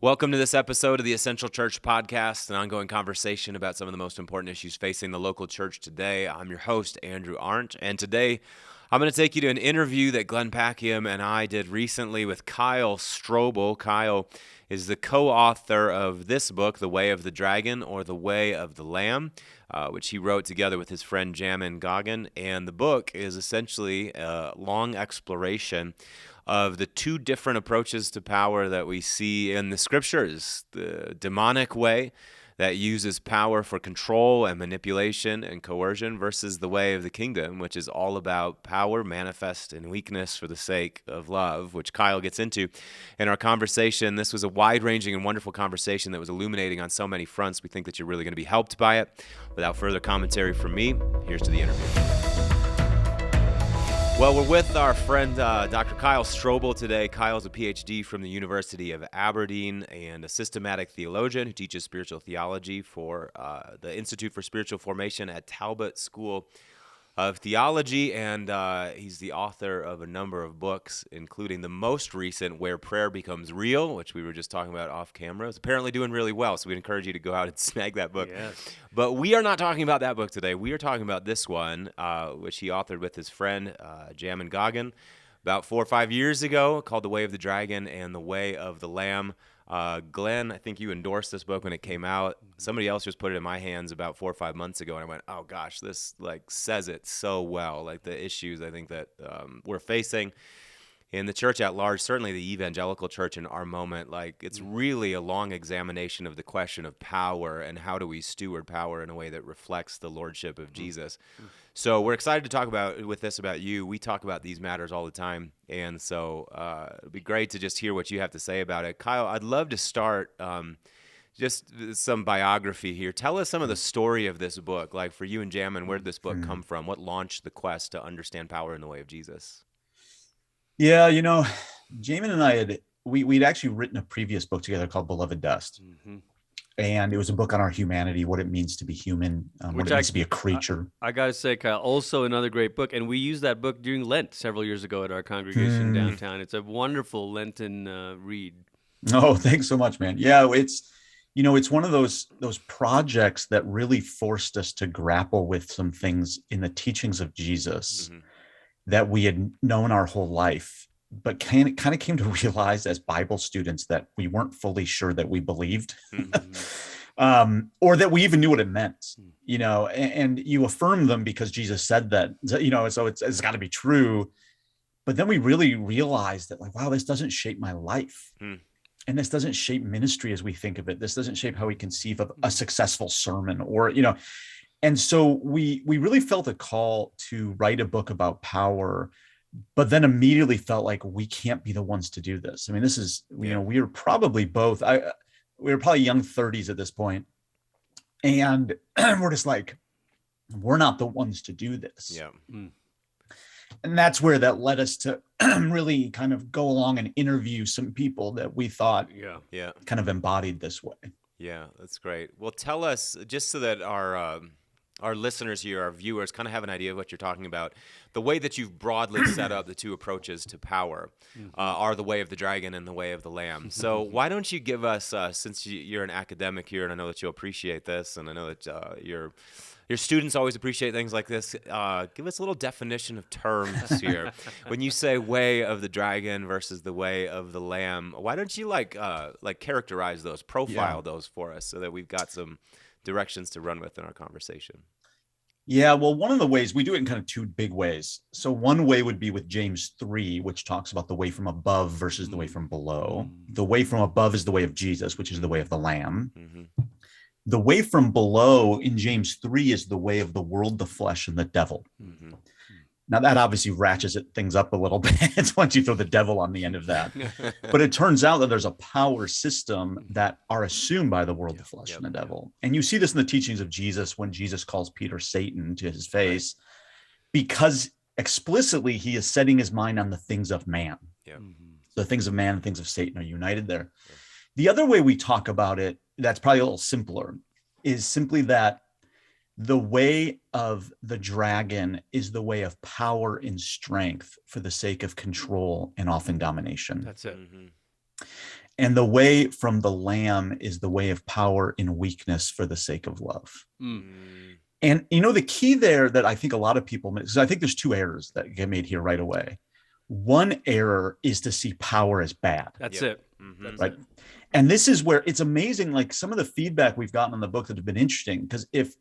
Welcome to this episode of the Essential Church Podcast, an ongoing conversation about some of the most important issues facing the local church today. I'm your host, Andrew Arndt, and today I'm going to take you to an interview that Glenn PACKIAM and I did recently with Kyle Strobel. Kyle is the co-author of this book, The Way of the Dragon or The Way of the Lamb, which he wrote together with his friend Jamin Goggin, and the book is essentially a long exploration of the two different approaches to power that we see in the scriptures. The demonic way that uses power for control and manipulation and coercion versus the way of the kingdom, which is all about power manifest in weakness for the sake of love, which Kyle gets into in our conversation. This was a wide-ranging and wonderful conversation that was illuminating on so many fronts. We think that you're really going to be helped by it. Without further commentary from me, here's to the interview. Well, we're with our friend Dr. Kyle Strobel today. Kyle's a PhD from the University of Aberdeen and a systematic theologian who teaches spiritual theology for the Institute for Spiritual Formation at Talbot School of Theology, and he's the author of a number of books, including the most recent, Where Prayer Becomes Real, which we were just talking about off camera. It's apparently doing really well, so we'd encourage you to go out and snag that book. Yes. But we are not talking about that book today. We are talking about this one, which he authored with his friend Jamin Goggin about 4 or 5 years ago, called The Way of the Dragon and The Way of the Lamb. Glenn, I think you endorsed this book when it came out. Somebody else just put it in my hands about 4 or 5 months ago, and I went, oh gosh, this says it so well, like the issues I think that we're facing in the church at large, certainly the evangelical church in our moment. Like, it's really a long examination of the question of power and how do we steward power in a way that reflects the lordship of Jesus. So we're excited to talk about you. We talk about these matters all the time, and so it'd be great to just hear what you have to say about it. Kyle, I'd love to start just some biography here. Tell us some of the story of this book, like for you and Jamin, where did this book come from? What launched the quest to understand power in the way of Jesus? Yeah, Jamin and I we'd actually written a previous book together called Beloved Dust. Mm-hmm. And it was a book on our humanity, what it means to be human, what it means to be a creature. I got to say, Kyle, also another great book. And we used that book during Lent several years ago at our congregation downtown. It's a wonderful Lenten read. Oh, thanks so much, man. Yeah, it's one of those projects that really forced us to grapple with some things in the teachings of Jesus that we had known our whole life, but kind of came to realize as Bible students that we weren't fully sure that we believed, or that we even knew what it meant, and you affirm them because Jesus said that, so it's got to be true. But then we really realized that, like, wow, this doesn't shape my life. And this doesn't shape ministry as we think of it. This doesn't shape how we conceive of a successful sermon and so we really felt a call to write a book about power, but then immediately felt like we can't be the ones to do this. I mean, this is, we were probably both, we were probably young 30s at this point, and we're just like, we're not the ones to do this. Yeah. And that's where that led us to really kind of go along and interview some people that we thought kind of embodied this way. Yeah, that's great. Well, tell us, just so that our listeners here, our viewers, kind of have an idea of what you're talking about. The way that you've broadly set up the two approaches to power are the way of the dragon and the way of the lamb. So why don't you give us, since you're an academic here, and I know that you'll appreciate this, and I know that your students always appreciate things like this, give us a little definition of terms here. When you say way of the dragon versus the way of the lamb, why don't you characterize those, profile those for us so that we've got some directions to run with in our conversation? Yeah, well, one of the ways we do it in kind of two big ways. So one way would be with James 3, which talks about the way from above versus the way from below. The way from above is the way of Jesus, which is the way of the Lamb. The way from below in James 3 is the way of the world, the flesh, and the devil. Now, that obviously ratchets things up a little bit once you throw the devil on the end of that. But it turns out that there's a power system that are assumed by the world, the flesh, and the devil. And you see this in the teachings of Jesus when Jesus calls Peter Satan to his face, because explicitly he is setting his mind on the things of man. The things of man and things of Satan are united there. The other way we talk about it, that's probably a little simpler, is simply that the way of the dragon is the way of power and strength for the sake of control and often domination. That's it. And the way from the Lamb is the way of power in weakness for the sake of love. Mm. And the key there that I think a lot of people miss, because I think there's two errors that get made here right away. One error is to see power as bad. That's Yep. it. Mhm. That's Right. it. And this is where it's amazing, like some of the feedback we've gotten on the book that have been interesting, because if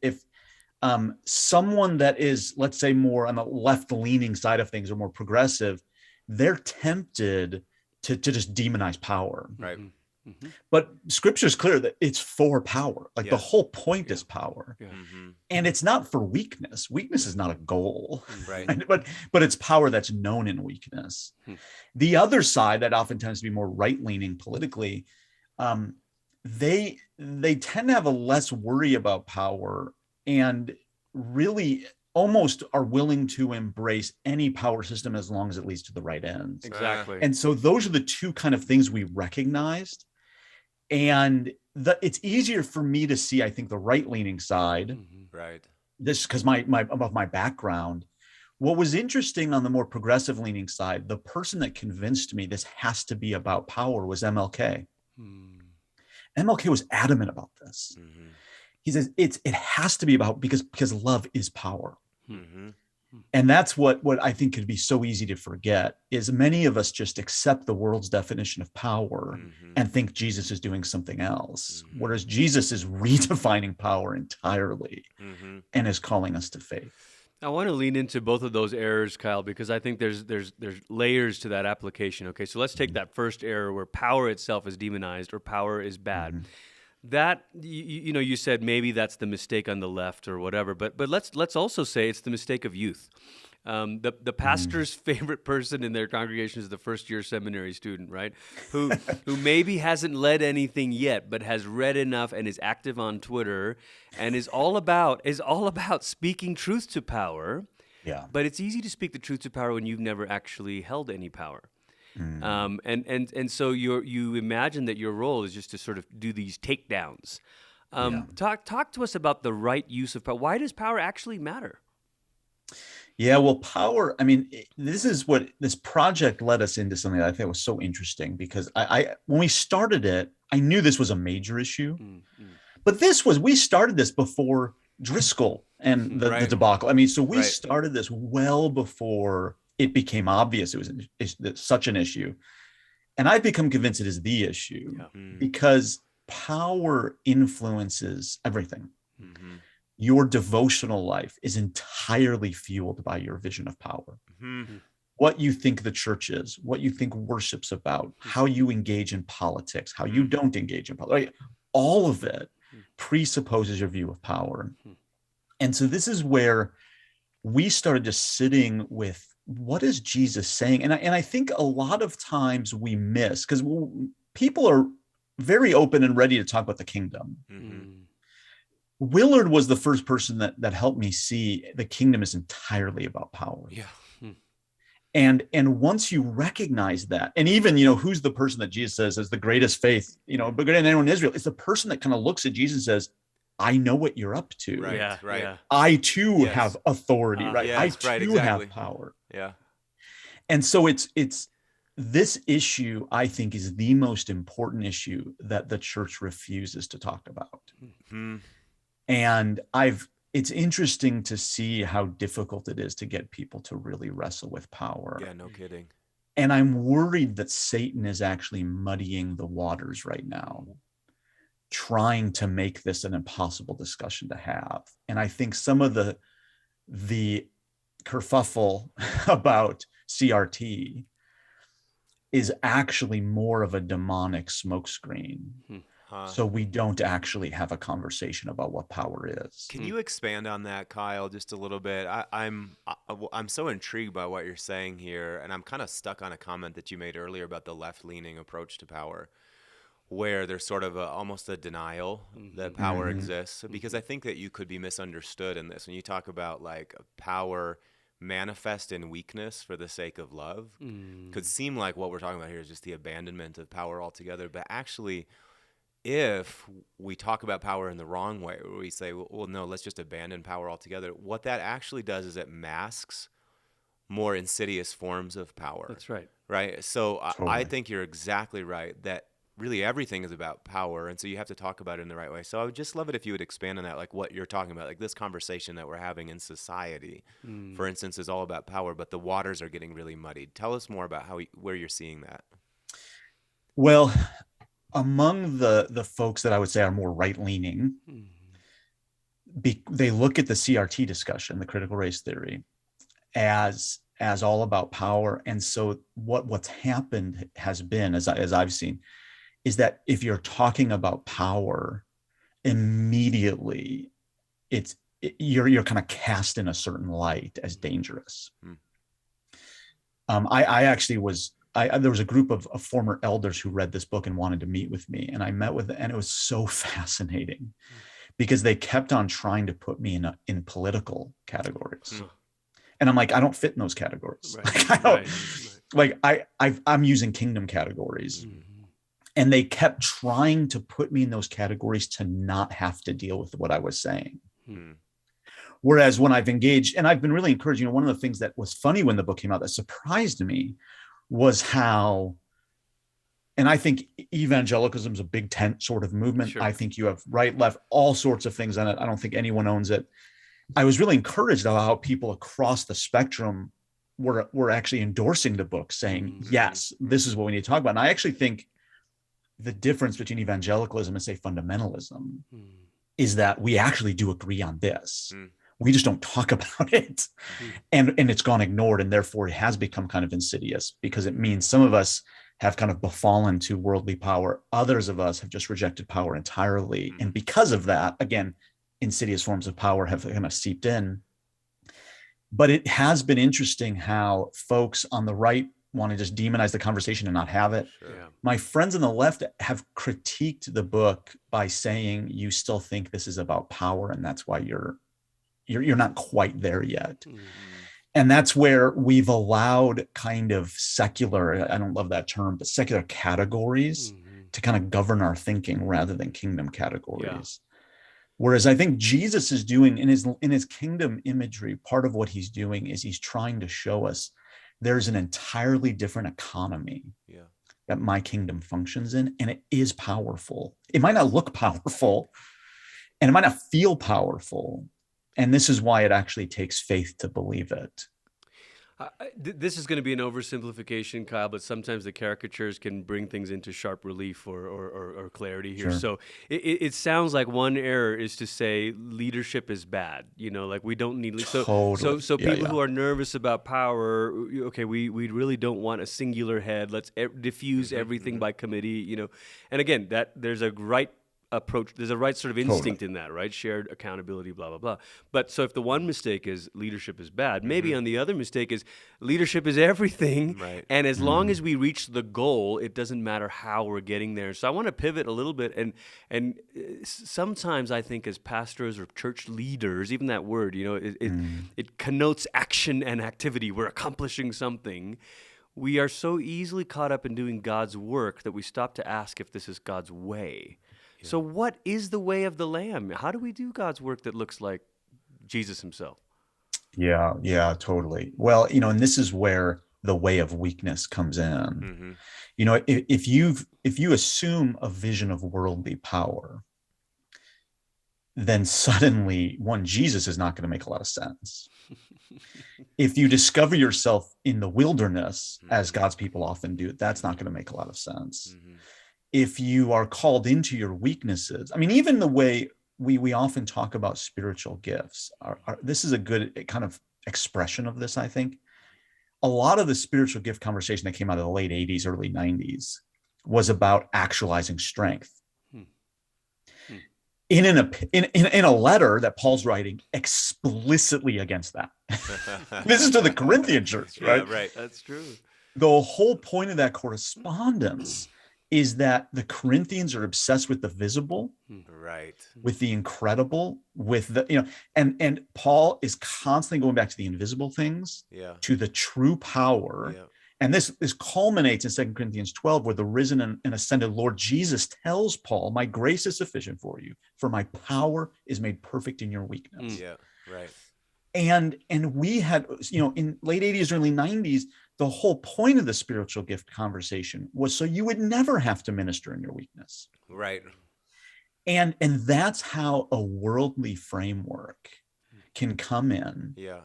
someone that is, let's say, more on the left-leaning side of things or more progressive, they're tempted to just demonize power. Right. Mm-hmm. But scripture is clear that it's for power. Like the Yes. whole point is power. Yeah. Mm-hmm. And it's not for weakness. Weakness is not a goal. Right. But it's power that's known in weakness. The other side that often tends to be more right-leaning politically, they tend to have a less worry about power and really almost are willing to embrace any power system as long as it leads to the right ends. Exactly. And so those are the two kind of things we recognized. And it's easier for me to see, I think, the right-leaning side. Right. This because my background. What was interesting on the more progressive leaning side, the person that convinced me this has to be about power was MLK. MLK was adamant about this. Mm-hmm. He says it has to be about because love is power. Mm-hmm. And that's what I think could be so easy to forget is many of us just accept the world's definition of power and think Jesus is doing something else, whereas Jesus is redefining power entirely and is calling us to faith. I want to lean into both of those errors, Kyle, because I think there's layers to that application. Okay, so let's take that first error where power itself is demonized or power is bad. That you said maybe that's the mistake on the left or whatever, but let's also say it's the mistake of youth. The pastor's favorite person in their congregation is the first-year seminary student, right? Who maybe hasn't led anything yet, but has read enough and is active on Twitter and is all about speaking truth to power. Yeah. But it's easy to speak the truth to power when you've never actually held any power. And so you imagine that your role is just to sort of do these takedowns. Talk to us about the right use of power. Why does power actually matter? Yeah, well, power, I mean, this is what this project led us into something that I think was so interesting because I when we started it, I knew this was a major issue. But we started this before Driscoll and the debacle. I mean, so we started this well before it became obvious it was such an issue. And I've become convinced it is the issue because power influences everything. Your devotional life is entirely fueled by your vision of power. What you think the church is, what you think worship's about, how you engage in politics, how you don't engage in politics, right? All of it presupposes your view of power. And so this is where we started just sitting with what is Jesus saying? And I think a lot of times we miss because people are very open and ready to talk about the kingdom. Willard was the first person that helped me see the kingdom is entirely about power. Yeah. And once you recognize that, and even, who's the person that Jesus says is the greatest faith, bigger than anyone in Israel, it's the person that kind of looks at Jesus and says, I know what you're up to. Right. I too have authority, right? Yes, I too have power. Yeah. And so it's this issue, I think, is the most important issue that the church refuses to talk about. And it's interesting to see how difficult it is to get people to really wrestle with power. Yeah, no kidding. And I'm worried that Satan is actually muddying the waters right now, trying to make this an impossible discussion to have. And I think some of the kerfuffle about CRT is actually more of a demonic smokescreen. So we don't actually have a conversation about what power is. Can you expand on that, Kyle, just a little bit? I'm so intrigued by what you're saying here, and I'm kind of stuck on a comment that you made earlier about the left-leaning approach to power, where there's sort of almost a denial that power exists, because I think that you could be misunderstood in this. When you talk about like power manifest in weakness for the sake of love, could seem like what we're talking about here is just the abandonment of power altogether, but actually, if we talk about power in the wrong way, where we say, well, no, let's just abandon power altogether, what that actually does is it masks more insidious forms of power. That's right. Right? So Totally. I think you're exactly right that really everything is about power, and so you have to talk about it in the right way. So I would just love it if you would expand on that, like what you're talking about, like this conversation that we're having in society, for instance, is all about power, but the waters are getting really muddied. Tell us more about where you're seeing that. Well, among the folks that I would say are more right-leaning, they look at the CRT discussion, the critical race theory, as all about power. And so what's happened has been, as I've seen, is that if you're talking about power, immediately you're kind of cast in a certain light as dangerous. I actually was, there was a group of former elders who read this book and wanted to meet with me, and I met with them, and it was so fascinating because they kept on trying to put me in political categories. And I'm like, I don't fit in those categories. I'm using kingdom categories. And they kept trying to put me in those categories to not have to deal with what I was saying. Whereas when I've engaged, and I've been really encouraged, one of the things that was funny when the book came out that surprised me was how, and I think evangelicalism is a big tent sort of movement. Sure. I think you have right, left, all sorts of things on it. I don't think anyone owns it. I was really encouraged about how people across the spectrum were actually endorsing the book, saying, yes, this is what we need to talk about. And I actually think the difference between evangelicalism and, say, fundamentalism is that we actually do agree on this. We just don't talk about it. And it's gone ignored. And therefore it has become kind of insidious, because it means some of us have kind of befallen to worldly power. Others of us have just rejected power entirely. And because of that, again, insidious forms of power have kind of seeped in. But it has been interesting how folks on the right want to just demonize the conversation and not have it. Sure. Yeah. My friends on the left have critiqued the book by saying, you still think this is about power, and that's why you're not quite there yet. And that's where we've allowed kind of secular, I don't love that term, but secular categories to kind of govern our thinking rather than kingdom categories. Yeah. Whereas I think Jesus is doing in his kingdom imagery, part of what he's doing is he's trying to show us there's an entirely different economy that my kingdom functions in, and it is powerful. It might not look powerful, and it might not feel powerful. And this is why it actually takes faith to believe it. This is going to be an oversimplification, Kyle, but sometimes the caricatures can bring things into sharp relief or clarity here. Sure. So it sounds like one error is to say leadership is bad. Like we don't need. Totally. So people who are nervous about power, okay, we really don't want a singular head. Let's diffuse everything by committee. And again, that there's a right approach. There's a right sort of instinct in that, right? Shared accountability, blah, blah, blah. But so if the one mistake is leadership is bad, maybe on the other mistake is leadership is everything. Right. And as long as we reach the goal, it doesn't matter how we're getting there. So I want to pivot a little bit. And sometimes I think as pastors or church leaders, even that word, it connotes action and activity. We're accomplishing something. We are so easily caught up in doing God's work that we stop to ask if this is God's way. So what is the way of the Lamb? How do we do God's work that looks like Jesus himself? Yeah, totally. Well, and this is where the way of weakness comes in. If you assume a vision of worldly power, then suddenly Jesus is not going to make a lot of sense. If you discover yourself in the wilderness, as God's people often do, that's not going to make a lot of sense. If you are called into your weaknesses, I mean, even the way we often talk about spiritual gifts, this is a good kind of expression of this, I think. A lot of the spiritual gift conversation that came out of the late 80s, early 90s was about actualizing strength. In a letter that Paul's writing explicitly against that. This is to the Corinthian church, right? Yeah, right. That's true. The whole point of that correspondence is that the Corinthians are obsessed with the visible, right, with the incredible, with the, and Paul is constantly going back to the invisible things, to the true power. Yeah. And this culminates in 2 Corinthians 12, where the risen and ascended Lord Jesus tells Paul, my grace is sufficient for you, for my power is made perfect in your weakness. Yeah, right. And we had, in late 80s, early 90s, The whole point of the spiritual gift conversation was so you would never have to minister in your weakness. Right. And that's how a worldly framework can come in Yeah.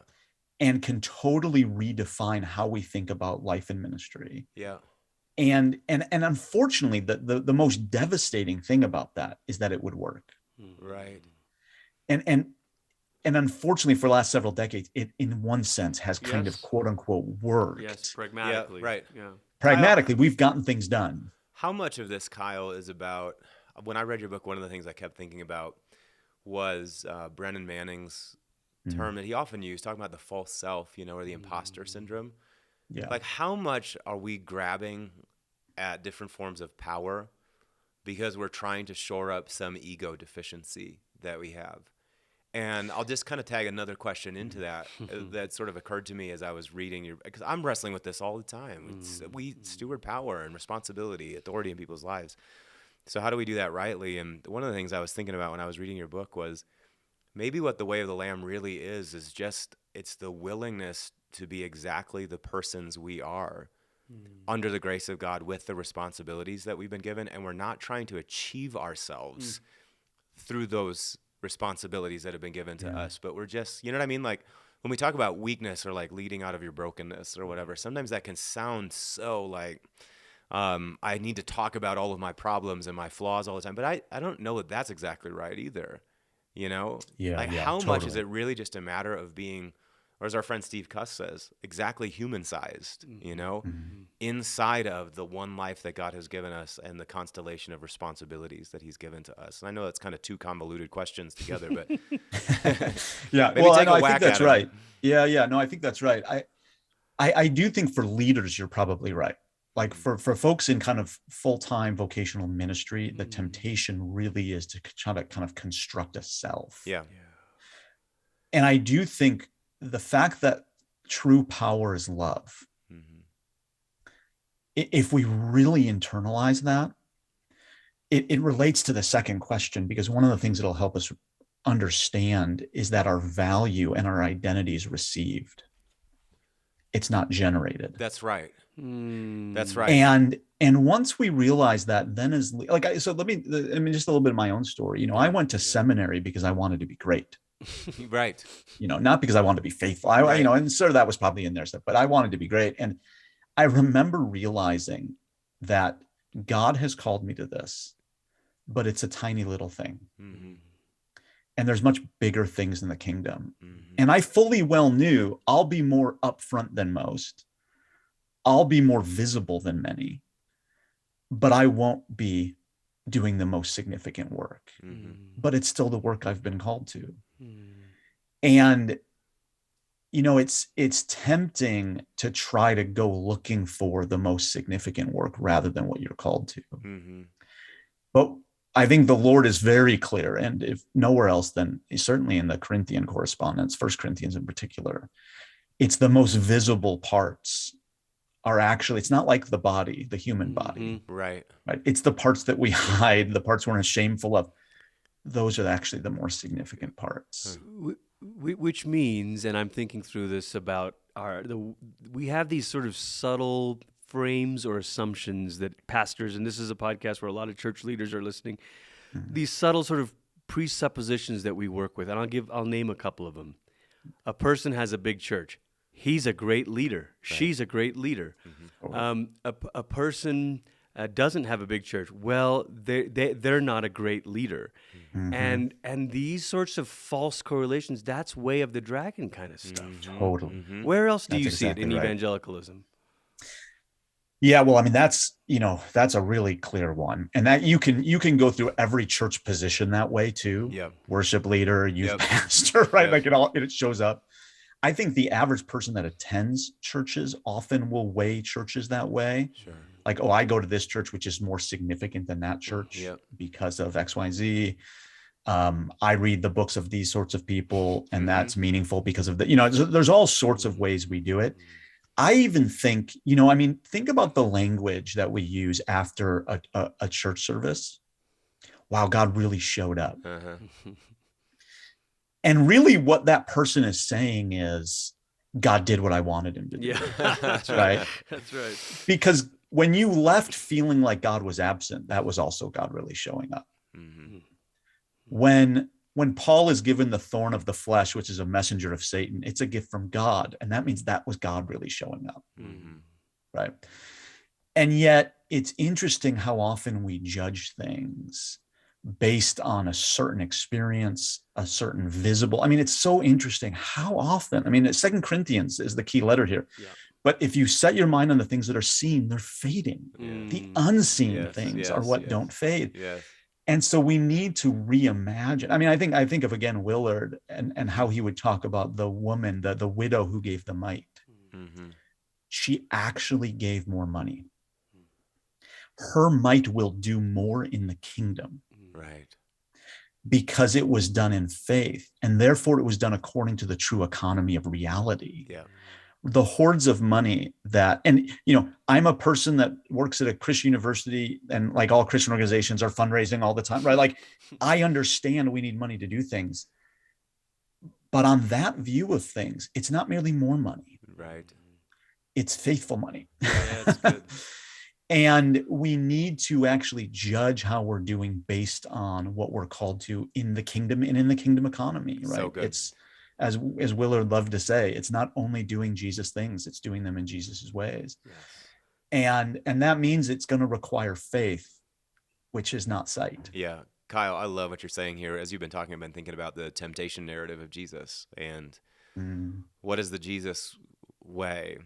and can totally redefine how we think about life and ministry. Yeah. And unfortunately, the most devastating thing about that is that it would work. Right. And unfortunately, for the last several decades, it in one sense has kind of quote unquote worked. Yes, pragmatically. Yeah, right. Yeah. Pragmatically, we've gotten things done. How much of this, Kyle, is about, when I read your book, one of the things I kept thinking about was Brennan Manning's term that he often used, talking about the false self, or the imposter syndrome. Yeah. Like, how much are we grabbing at different forms of power because we're trying to shore up some ego deficiency that we have? And I'll just kind of tag another question into that that sort of occurred to me as I was reading because I'm wrestling with this all the time. We steward power and responsibility, authority in people's lives. So how do we do that rightly? And one of the things I was thinking about when I was reading your book was maybe what the way of the Lamb really is just, it's the willingness to be exactly the persons we are under the grace of God with the responsibilities that we've been given. And we're not trying to achieve ourselves through those responsibilities that have been given to us, but we're just, you know what I mean? Like when we talk about weakness or like leading out of your brokenness or whatever, sometimes that can sound so like, I need to talk about all of my problems and my flaws all the time, but I don't know that that's exactly right either. Like how much is it really just a matter of being, or as our friend Steve Cuss says, exactly human-sized, inside of the one life that God has given us and the constellation of responsibilities that he's given to us. And I know that's kind of two convoluted questions together, but yeah, maybe take a I whack think that's at right. them. Yeah, no, I think that's right. I do think for leaders, you're probably right. Like for folks in kind of full-time vocational ministry, the temptation really is to try to kind of construct a self. Yeah. And I do think the fact that true power is love, if we really internalize that, it relates to the second question, because one of the things that'll help us understand is that our value and our identity is received. It's not generated. That's right. That's right. And once we realize that, then is like, so let me just a little bit of my own story. I went to seminary because I wanted to be great. Right. Not because I wanted to be faithful. Right. And sort of that was probably in there stuff, but I wanted to be great. And I remember realizing that God has called me to this, but it's a tiny little thing. And there's much bigger things in the kingdom. And I fully well knew I'll be more upfront than most. I'll be more visible than many, but I won't be doing the most significant work. But it's still the work I've been called to. And it's tempting to try to go looking for the most significant work rather than what you're called to. But I think the Lord is very clear, and if nowhere else, then certainly in the Corinthian correspondence, 1 Corinthians in particular, it's the most visible parts are actually, it's not like the body, the human body. Right. It's the parts that we hide, the parts we're shameful of. Those are actually the more significant parts. Which means, and I'm thinking through this about we have these sort of subtle frames or assumptions that pastors, and this is a podcast where a lot of church leaders are listening, these subtle sort of presuppositions that we work with. And I'll name a couple of them. A person has a big church. He's a great leader. Right. She's a great leader. A person doesn't have a big church. Well, they're not a great leader. And these sorts of false correlations, that's way of the dragon kind of stuff. Totally. Where else do you see exactly it in right. evangelicalism? Yeah, well, I mean, that's a really clear one. And that you can go through every church position that way too. Yep. Worship leader, youth pastor, right? Yep. Like it shows up. I think the average person that attends churches often will weigh churches that way. Sure. Like, I go to this church, which is more significant than that church because of X, Y, and Z. I read the books of these sorts of people, and that's meaningful because of there's all sorts of ways we do it. I even think, think about the language that we use after a church service. Wow, God really showed up. And really what that person is saying is, God did what I wanted him to do. Yeah, that's Right? That's right. Because when you left feeling like God was absent, that was also God really showing up. Mm-hmm. When Paul is given the thorn of the flesh, which is a messenger of Satan, it's a gift from God. And that means that was God really showing up. Mm-hmm. Right. And yet it's interesting how often we judge things based on a certain experience, a certain visible. I mean, it's so interesting how often. I mean, 2 Corinthians is the key letter here. Yeah. But if you set your mind on the things that are seen, they're fading. The unseen Yes, things yes, are what yes. don't fade. Yes. And so we need to reimagine. I mean, I think of, again, Willard and how he would talk about the woman, the widow who gave the mite. Mm-hmm. She actually gave more money. Her mite will do more in the kingdom. Right. Because it was done in faith, and therefore it was done according to the true economy of reality. Yeah. The hordes of money that, and I'm a person that works at a Christian university, and like all Christian organizations are fundraising all the time, right? Like, I understand we need money to do things, but on that view of things, it's not merely more money. Right. It's faithful money. Yeah, that's good. And we need to actually judge how we're doing based on what we're called to in the kingdom and in the kingdom economy, right? So good. It's, as Willard loved to say, it's not only doing Jesus things, it's doing them in Jesus's ways. Yes. And that means it's going to require faith, which is not sight. Yeah. Kyle, I love what you're saying here. As you've been talking, I've been thinking about the temptation narrative of Jesus. And what is the Jesus way?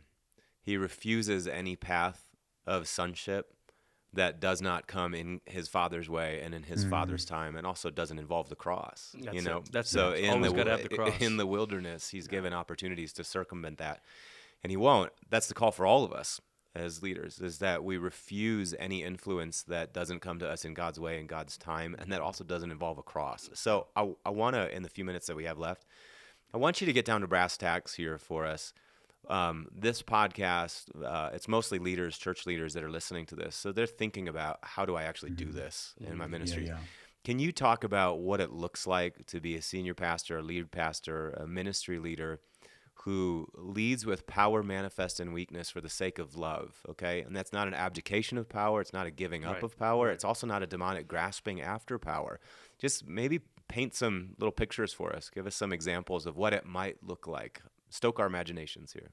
He refuses any path of sonship that does not come in his Father's way and in his Father's time, and also doesn't involve the cross. That's so it. in Always the gotta have the cross. in the wilderness, he's given opportunities to circumvent that, and he won't. That's the call for all of us as leaders: is that we refuse any influence that doesn't come to us in God's way and God's time, and that also doesn't involve a cross. So I want to, in the few minutes that we have left, I want you to get down to brass tacks here for us. This podcast, it's mostly leaders, church leaders that are listening to this. So they're thinking about, how do I actually do this in my ministry? Yeah. Can you talk about what it looks like to be a senior pastor, a lead pastor, a ministry leader who leads with power manifest in weakness for the sake of love, okay? And that's not an abdication of power. It's not a giving up of power. It's also not a demonic grasping after power. Just maybe paint some little pictures for us. Give us some examples of what it might look like. Stoke our imaginations here.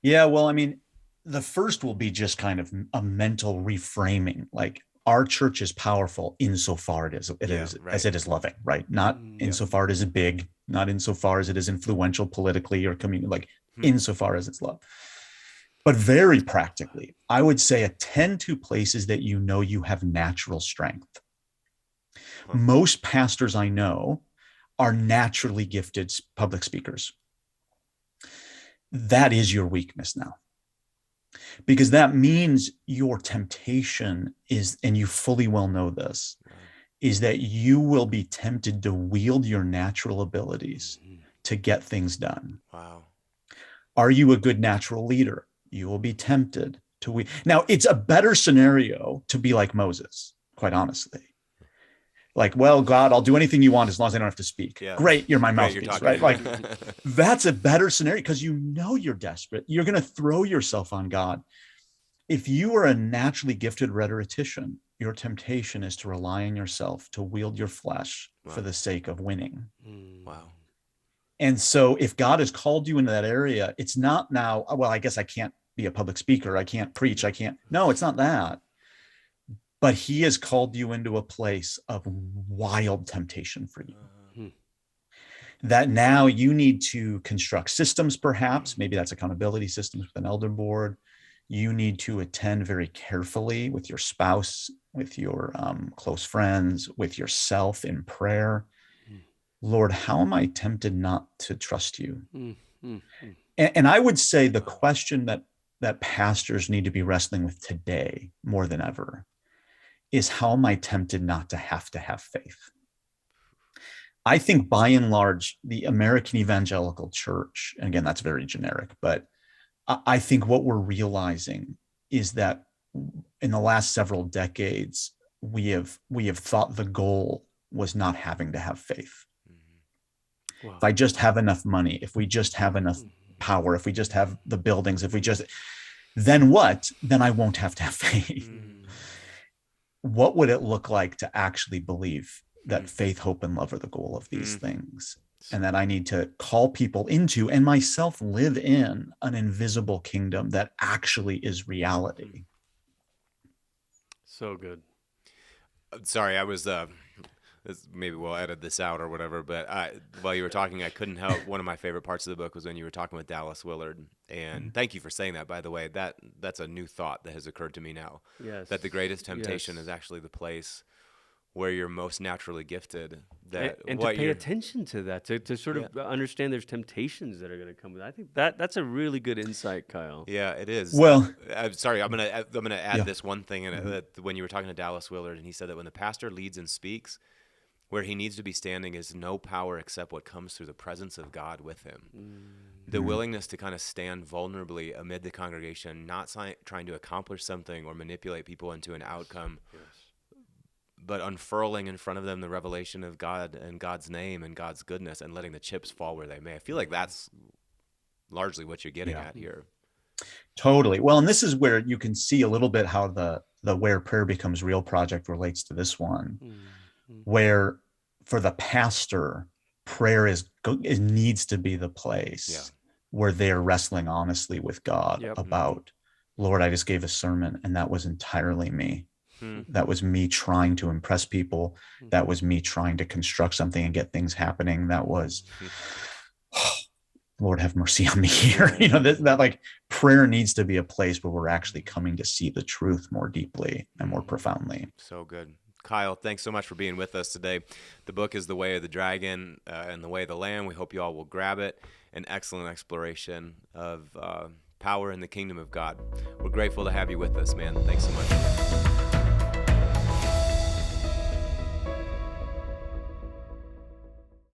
Yeah, well, I mean, the first will be just kind of a mental reframing. Like, our church is powerful insofar as it is loving, right? Not insofar as it is big, not insofar as it is influential politically or community, like insofar as it's love. But very practically, I would say attend to places that you have natural strength. Most pastors I know are naturally gifted public speakers. That is your weakness now. Because that means your temptation is, and you fully well know this, is that you will be tempted to wield your natural abilities to get things done. Wow. Are you a good natural leader? You will be tempted to. Now, it's a better scenario to be like Moses, quite honestly. Like, well, God, I'll do anything you want as long as I don't have to speak. Yeah. Great, you're my mouthpiece, right? Like, that's a better scenario because you're desperate. You're going to throw yourself on God. If you are a naturally gifted rhetorician, your temptation is to rely on yourself, to wield your flesh for the sake of winning. Wow. And so if God has called you into that area, it's not now, well, I guess I can't be a public speaker. I can't preach. I can't. No, it's not that. But he has called you into a place of wild temptation for you. That now you need to construct systems, perhaps. Maybe that's accountability systems with an elder board. You need to attend very carefully with your spouse, with your close friends, with yourself in prayer. Lord, how am I tempted not to trust you? And I would say the question that pastors need to be wrestling with today more than ever is, how am I tempted not to have faith? I think by and large, the American evangelical church, and again, that's very generic, but I think what we're realizing is that in the last several decades, we have thought the goal was not having to have faith. Wow. If I just have enough money, if we just have enough power, if we just have the buildings, then what? Then I won't have to have faith. What would it look like to actually believe that faith, hope, and love are the goal of these things? And that I need to call people into and myself live in an invisible kingdom that actually is reality. So good. Sorry, I was maybe we'll edit this out or whatever, but while you were talking, I couldn't help. One of my favorite parts of the book was when you were talking with Dallas Willard, and thank you for saying that, by the way. That's a new thought that has occurred to me now. Yes. That the greatest temptation is actually the place where you're most naturally gifted. And to pay attention to that, to sort of understand there's temptations that are going to come with it. I think that's a really good insight, Kyle. Yeah, it is. Well, I'm sorry, I'm gonna add this one thing in it, that when you were talking to Dallas Willard, and he said that when the pastor leads and speaks, where he needs to be standing is no power except what comes through the presence of God with him. The willingness to kind of stand vulnerably amid the congregation, not trying to accomplish something or manipulate people into an outcome, but unfurling in front of them the revelation of God and God's name and God's goodness, and letting the chips fall where they may. I feel like that's largely what you're getting at here. Totally. Well, and this is where you can see a little bit how the Where Prayer Becomes Real project relates to this one. Where for the pastor, prayer needs to be the place where they're wrestling honestly with God about, Lord, I just gave a sermon and that was entirely me. That was me trying to impress people. That was me trying to construct something and get things happening. That was, Lord, have mercy on me here. That like prayer needs to be a place where we're actually coming to see the truth more deeply and more profoundly. So good. Kyle, thanks so much for being with us today. The book is The Way of the Dragon and The Way of the Lamb. We hope you all will grab it. An excellent exploration of power in the kingdom of God. We're grateful to have you with us, man. Thanks so much.